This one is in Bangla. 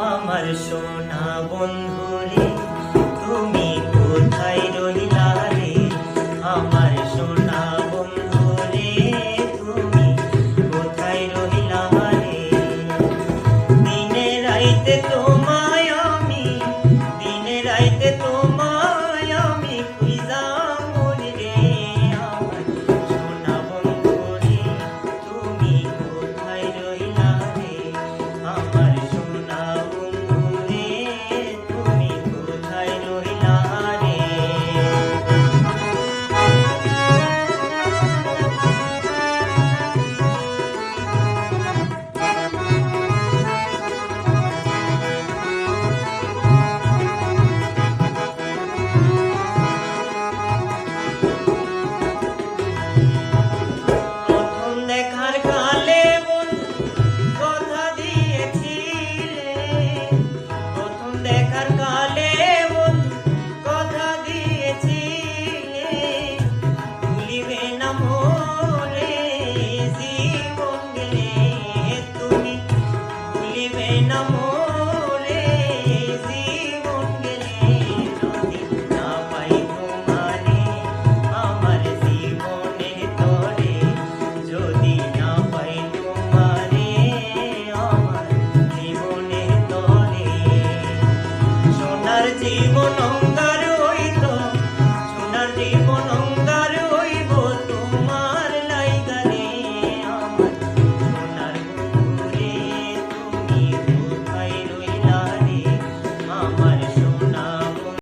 আমার সোনা বন্ধুরে তুমি কোথায় রহিলা রে, আমার সোনা বন্ধুরে তুমি কোথায় রহিলা রে। দিনে রাইতে তোমায় আমি, দিনে রাইতে তোমায় আমি খুঁজা মরি রে, আমার সোনা বন্ধুরে তুমি কোথায় রহিলা রে, আমার সোনা বন্ধুরে তুমি কোথায় রহিলা রে। প্রথম দেখার কালে বন্ধু কথা দিয়েছিলে, প্রথম দেখার কালে বন্ধু কথা দিয়েছিলে, ভুলিবে না মোরে জীবন গেলে, তুমি ভুলিবে না মোরে জীবন গেলে, যদি না পাই তোমারে আমার জীবনের তরে, যদি না পাই তোমারে আমার জীবনের তরে। সোনার জীবন অঙ্গার হইতো, সোনার জীবন অঙ্গার